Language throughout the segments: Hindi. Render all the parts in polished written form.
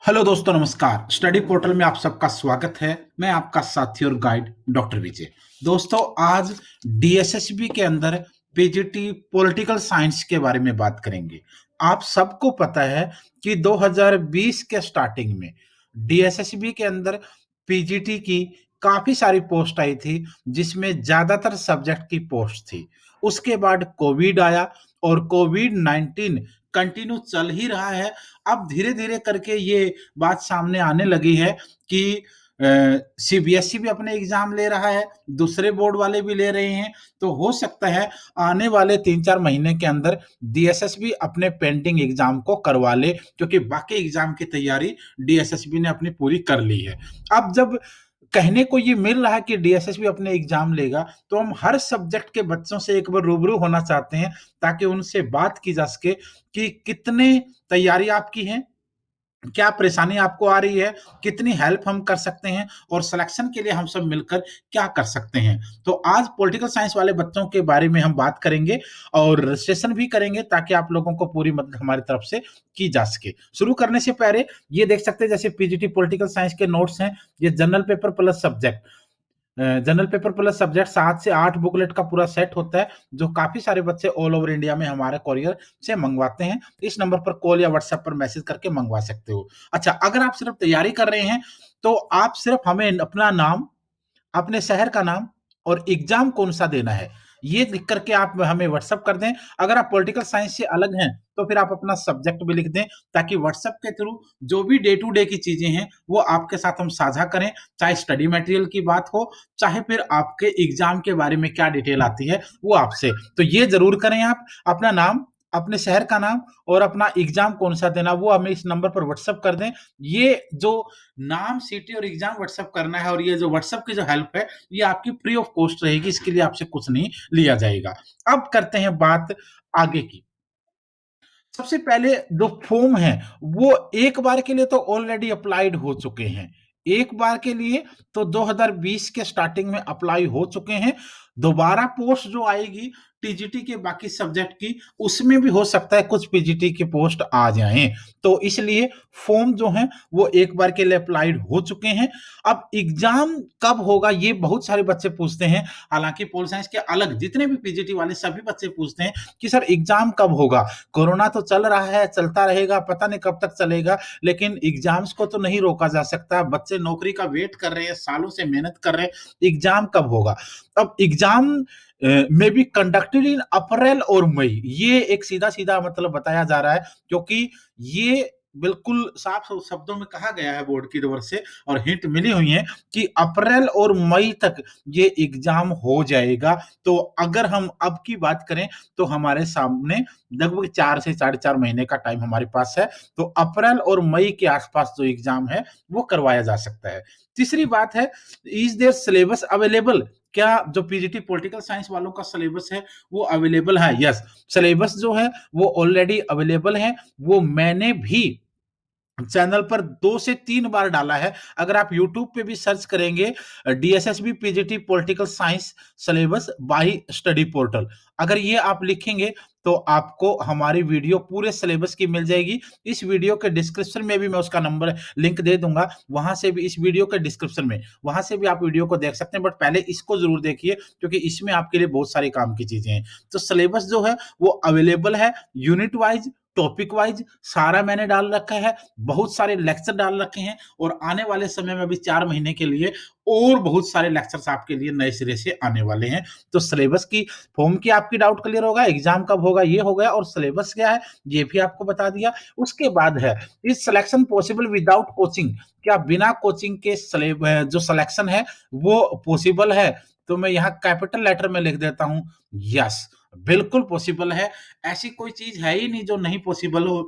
हेलो दोस्तों, नमस्कार। स्टडी पोर्टल में आप सबका स्वागत है। मैं आपका साथी और गाइड डॉक्टर विजय। दोस्तों, आज डीएसएसबी के अंदर पीजीटी पॉलिटिकल साइंस के बारे में बात करेंगे। आप सबको पता है कि 2020 के स्टार्टिंग में डीएसएसबी के अंदर पीजीटी की काफी सारी पोस्ट आई थी, जिसमें ज्यादातर सब्जेक्ट की पोस्ट थी। उसके बाद कोविड आया और कोविड 19 कंटिन्यू चल ही रहा है। अब धीरे-धीरे करके ये बात सामने आने लगी है कि सीबीएसई भी अपने एग्ज़ाम ले रहा है, दूसरे बोर्ड वाले भी ले रहे हैं, तो हो सकता है आने वाले 3-4 महीने के अंदर डीएसएस भी अपने पेंडिंग एग्ज़ाम को करवा ले, क्योंकि बाकी एग्ज़ाम की तैयारी डीएसएसबी ने अपनी पूरी कर ली है। अब जब कहने को ये मिल रहा है कि डीएसएस भी अपने एग्ज़ाम लेगा, तो हम हर सब्जेक्ट के बच्चों से एक बार रूबरू होना चाहते हैं, ताकि उनसे बात की जा सके कि कितने तैयारी आपकी है, क्या परेशानी आपको आ रही है, कितनी हेल्प हम कर सकते हैं और सिलेक्शन के लिए हम सब मिलकर क्या कर सकते हैं। तो आज पॉलिटिकल साइंस वाले बच्चों के बारे में हम बात करेंगे और रजिस्ट्रेशन भी करेंगे, ताकि आप लोगों को पूरी मदद हमारी तरफ से की जा सके। शुरू करने से पहले ये देख सकते हैं, जैसे पीजीटी पॉलिटिकल साइंस के नोट्स हैं, ये general paper plus subject. General paper plus subject 7 से 8 बुकलेट का पूरा सेट होता है, जो काफ़ी सारे बच्चे ऑल ओवर इंडिया में हमारे कोरियर से मंगवाते हैं। इस नंबर पर कॉल या व्हाट्सएप पर मैसेज करके मंगवा सकते हो। अच्छा, अगर आप सिर्फ तैयारी कर रहे हैं, तो आप सिर्फ हमें अपना नाम, अपने शहर का नाम और एग्ज़ाम कौन-सा देना है, ये लिख कर के आप हमें व्हाट्सएप कर दें। अगर आप पॉलिटिकल साइंस से अलग हैं, तो फिर आप अपना सब्जेक्ट भी लिख दें, ताकि व्हाट्सएप के थ्रू जो भी डे टू डे की चीज़ें हैं, वो आपके साथ हम साझा करें। चाहे स्टडी मटेरियल की बात हो, चाहे फिर आपके एग्ज़ाम के बारे में क्या डिटेल आती है, वो आपसे। तो ये ज़रूर करें आप, अपना नाम, अपने शहर का नाम और अपना एग्ज़ाम कौन-सा देना, वो हमें इस नंबर पर व्हाट्सएप कर दें। ये जो नाम, सिटी और एग्ज़ाम व्हाट्सएप करना है, और ये जो व्हाट्सएप की जो हेल्प है, ये आपकी फ्री ऑफ कॉस्ट रहेगी, इसके लिए आपसे कुछ नहीं लिया जाएगा। अब करते हैं बात आगे की। सबसे पहले जो फॉर्म है, वो एक बार के लिए तो ऑलरेडी अप्लाइड हो चुके हैं। एक बार के लिए तो 2020 के स्टार्टिंग में अप्लाई हो चुके हैं। दोबारा पोस्ट जो आएगी टीजीटी के बाकी सब्जेक्ट की, उसमें भी हो सकता है कुछ पीजीटी की पोस्ट आ जाएँ। तो इसलिए फॉर्म जो हैं, वो एक बार के लिए अप्लाइड हो चुके हैं। अब एग्ज़ाम कब होगा, ये बहुत सारे बच्चे पूछते हैं। हालाँकि पोल साइंस के अलग जितने भी पीजीटी वाले सभी बच्चे पूछते हैं कि सर एग्ज़ाम कब होगा? कोरोना तो चल रहा है, चलता रहेगा, पता नहीं कब तक चलेगा, लेकिन एग्ज़ाम्स को तो नहीं रोका जा सकता। बच्चे नौकरी का वेट कर रहे हैं, सालों से मेहनत कर रहे हैं, एग्ज़ाम कब होगा? अब exam may be conducted in April और मई, ये एक सीधा-सीधा मतलब बताया जा रहा है, क्योंकि ये बिल्कुल साफ शब्दों में कहा गया है बोर्ड की तरफ से, और हिंट मिली हुई है कि अप्रैल और मई तक ये एग्ज़ाम हो जाएगा। तो अगर हम अब की बात करें, तो हमारे सामने लगभग 4 से साढ़े 4 महीने का टाइम हमारे पास है, तो अप्रैल और मई के आसपास जो एग्ज़ाम है, वो करवाया जा सकता है। तीसरी बात है, इज़ देयर सिलेबस अवेलेबल? क्या जो पीजीटी पॉलिटिकल साइंस वालों का सिलेबस है, वो अवेलेबल है? यस, सिलेबस जो है, वो ऑलरेडी अवेलेबल है। वो मैंने भी चैनल पर 2 से 3 बार डाला है। अगर आप यूट्यूब पे भी सर्च करेंगे DSSB PGT political science syllabus bye study portal, अगर ये आप लिखेंगे, तो आपको हमारी वीडियो पूरे सिलेबस की मिल जाएगी। इस वीडियो के डिस्क्रिप्शन में भी मैं उसका नंबर लिंक दे दूँगा, वहाँ से भी, इस वीडियो के डिस्क्रिप्शन में, वहाँ से भी आप वीडियो को देख सकते हैं, बट पहले इसको ज़रूर देखिए, क्योंकि इसमें आपके लिए बहुत सारे काम की चीज़ें हैं। तो सिलेबस जो है, वो अवेलेबल है, यूनिट वाइज़, टॉपिक वाइज़ सारा मैंने डाल रखा है। बहुत सारे लेक्चर डाल रखे हैं, और आने वाले समय में अभी 4 महीने के लिए और बहुत सारे लेक्चर्स आपके लिए नए सिरे से आने वाले हैं। तो सिलेबस की, फॉर्म की आपकी डाउट क्लियर होगा, एग्ज़ाम कब होगा ये हो गया, और सिलेबस क्या है ये भी आपको बता दिया। उसके बाद है, is selection possible without coaching? क्या बिना कोचिंग के जो सिलेक्शन है, वो पॉसिबल है? तो मैं यहाँ कैपिटल लेटर में लिख देता हूँ, यस, बिल्कुल पॉसिबल है। ऐसी कोई चीज़ है ही नहीं जो नहीं पॉसिबल हो।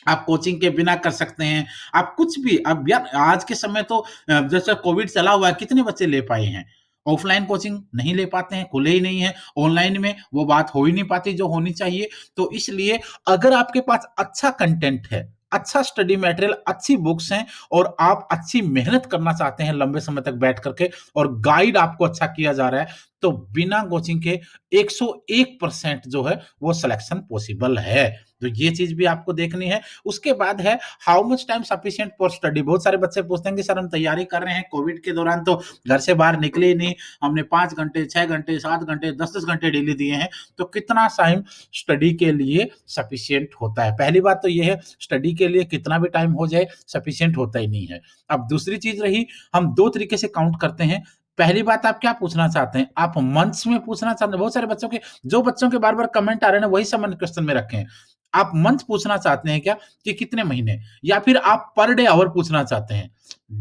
आप कोचिंग के बिना कर सकते हैं, आप कुछ भी। अब यार आज के समय तो जैसे कोविड चला हुआ है, कितने बच्चे ले पाए हैं? ऑफलाइन कोचिंग नहीं ले पाते हैं, खुले ही नहीं है। ऑनलाइन में वो बात हो ही नहीं पाती जो होनी चाहिए। तो इसलिए अगर आपके पास अच्छा कंटेंट है, अच्छा स्टडी मटेरियल, अच्छी बुक्स हैं, और आप अच्छी मेहनत करना चाहते हैं लंबे समय तक बैठ कर के, और गाइड आपको अच्छा किया जा रहा है, तो बिना कोचिंग के 101% जो है वो सिलेक्शन पॉसिबल है। तो ये चीज़ भी आपको देखनी है। उसके बाद है how much time sufficient for study. बहुत सारे बच्चे पूछते हैं कि सर हम तैयारी कर रहे हैं, कोविड के दौरान तो घर से बाहर निकले ही नहीं, हमने 5 घंटे, 6 घंटे, 7 घंटे, 10-10 घंटे डेली दिए हैं, तो कितना टाइम स्टडी के लिए सफिशिएंट होता है? पहली बात तो ये है, स्टडी के लिए कितना भी टाइम हो जाए, सफिशिएंट होता ही नहीं है। अब दूसरी चीज़ रही, हम 2 तरीके से काउंट करते हैं। पहली बात आप क्या पूछना चाहते हैं? आप मंथ्स में पूछना चाहते हैं? बहुत सारे बच्चों के जो बच्चों के बार-बार कमेंट आ रहे हैं ना, वही सब मैंने क्वेश्चन में रखे हैं। आप मंथ पूछना चाहते हैं क्या कि कितने महीने? या फिर आप पर डे आवर पूछना चाहते हैं?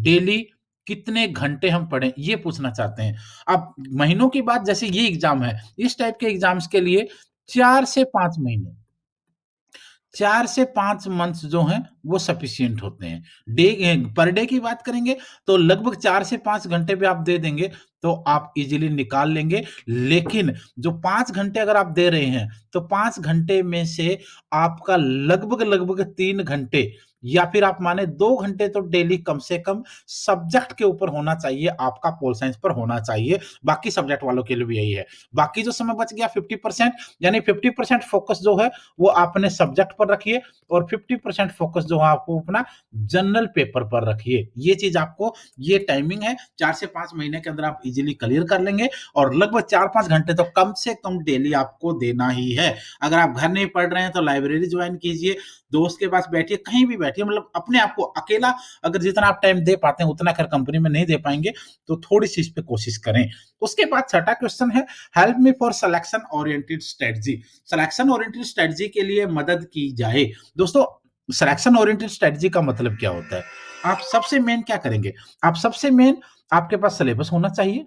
डेली कितने घंटे हम पढ़ें, ये पूछना चाहते हैं। अब महीनों की बात, जैसे ये एग्ज़ाम है, इस टाइप के एग्ज़ाम्स के लिए 4 से 5 महीने, 4 से 5 मंथ्स जो हैं, वो सफिशिएंट होते हैं। पर डे की बात करेंगे, तो लगभग 4 से 5 घंटे भी आप दे देंगे, तो आप इज़िली निकाल लेंगे। लेकिन जो 5 घंटे अगर आप दे रहे हैं, तो 5 घंटे में से आपका लगभग-लगभग 3 घंटे या फिर आप माने 2 घंटे तो डेली कम से कम सब्जेक्ट के ऊपर होना चाहिए, आपका पोल साइंस पर होना चाहिए। बाकी सब्जेक्ट वालों के लिए भी यही है। बाकी जो समय बच गया 50%, यानी 50% फ़ोकस जो है, वो आपने सब्जेक्ट पर रखिए और 50% फोकस जो है आपको अपना जनरल पेपर पर रखिए। ये चीज आपको, ये टाइमिंग है, 4 से 5 महीने के अंदर आप इजीली क्लियर कर लेंगे और लगभग 4-5 घंटे तो कम से कम डेली आपको देना ही है। अगर आप घर नहीं पढ़ रहे हैं तो लाइब्रेरी ज्वाइन कीजिए, दोस्त के पास बैठिए, कहीं भी बैठिए, मतलब अपने आप को अकेला, अगर जितना आप टाइम दे पाते हैं उतना खैर कंपनी में नहीं दे पाएंगे, तो थोड़ी सी इस पे कोशिश करें। उसके बाद छठा क्वेश्चन है, help me for selection oriented strategy. Selection oriented strategy के लिए मदद की जाए। दोस्तों, सिलेक्शन ओरिएंटेड स्ट्रेटजी का मतलब क्या होता है? आप सबसे मेन क्या करेंगे? आप सबसे मेन, आपके पास सिलेबस होना चाहिए।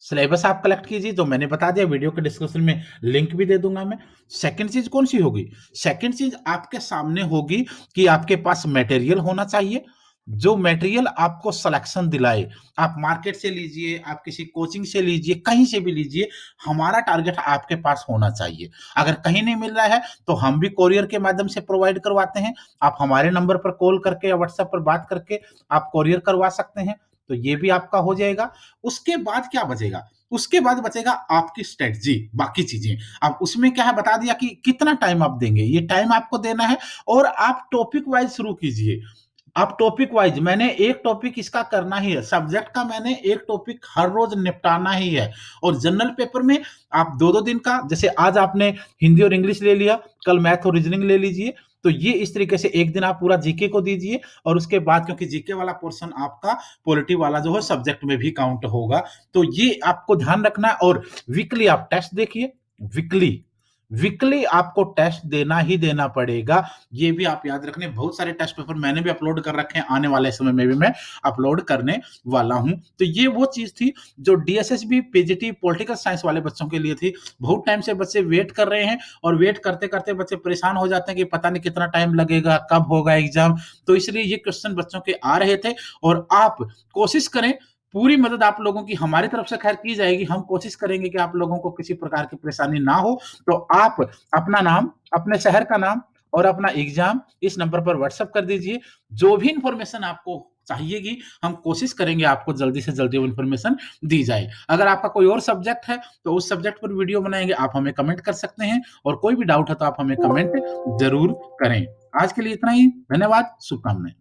सिलेबस आप कलेक्ट कीजिए, जो मैंने बता दिया, वीडियो के डिस्क्रिप्शन में लिंक भी दे दूंगा मैं। सेकंड चीज कौन सी होगी? सेकंड चीज आपके सामने होगी कि आपके पास मटेरियल होना चाहिए, जो मटेरियल आपको सिलेक्शन दिलाए। आप मार्केट से लीजिए, आप किसी कोचिंग से लीजिए, कहीं से भी लीजिए, हमारा टारगेट आपके पास होना चाहिए। अगर कहीं नहीं मिल रहा है तो हम भी कोरियर के माध्यम से प्रोवाइड करवाते हैं। आप हमारे नंबर पर कॉल करके या व्हाट्सएप पर बात करके आप कोरियर करवा सकते हैं, तो ये भी आपका हो जाएगा। उसके बाद क्या बचेगा? उसके बाद बचेगा आपकी स्ट्रेटजी, बाकी चीजें। अब उसमें क्या है, बता दिया कि कितना टाइम आप देंगे, ये टाइम आपको देना है। और आप टॉपिक वाइज शुरू कीजिए। आप टॉपिक वाइज, मैंने एक टॉपिक इसका करना ही है, सब्जेक्ट का मैंने एक टॉपिक हर रोज निपटाना ही है। और जनरल पेपर में आप 2-2 दिन का, जैसे आज आपने हिंदी और इंग्लिश ले लिया, कल मैथ और रीजनिंग ले लीजिए, तो ये इस तरीके से एक दिन आप पूरा जीके को दीजिए। और उसके बाद, क्योंकि जीके वाला पोर्शन आपका पॉलिटी वाला जो है सब्जेक्ट में भी काउंट होगा, तो ये आपको ध्यान रखना है। और वीकली आप टेस्ट देखिए, वीकली वीकली आपको टेस्ट देना ही देना पड़ेगा। ये भी आप याद रखने, बहुत सारे टेस्ट पेपर मैंने भी अपलोड कर रखे हैं, आने वाले समय में भी मैं अपलोड करने वाला हूं। तो ये वो चीज थी जो डीएसएसबी पीजीटी पॉलिटिकल साइंस वाले बच्चों के लिए थी। बहुत टाइम से बच्चे वेट कर रहे हैं और वेट करते करते बच्चे परेशान हो जाते हैं कि पता नहीं कितना टाइम लगेगा, कब होगा एग्जाम। तो इसलिए ये क्वेश्चन बच्चों के आ रहे थे। और आप कोशिश करें, पूरी मदद आप लोगों की हमारी तरफ से खैर की जाएगी। हम कोशिश करेंगे कि आप लोगों को किसी प्रकार की परेशानी ना हो। तो आप अपना नाम, अपने शहर का नाम और अपना एग्जाम इस नंबर पर व्हाट्सएप कर दीजिए। जो भी इंफॉर्मेशन आपको चाहिएगी, हम कोशिश करेंगे आपको जल्दी से जल्दी वो इंफॉर्मेशन दी जाए। अगर आपका कोई और सब्जेक्ट है तो उस सब्जेक्ट पर वीडियो बनाएंगे, आप हमें कमेंट कर सकते हैं। और कोई भी डाउट है तो आप हमें कमेंट जरूर करें। आज के लिए इतना ही, धन्यवाद, शुभकामनाएं।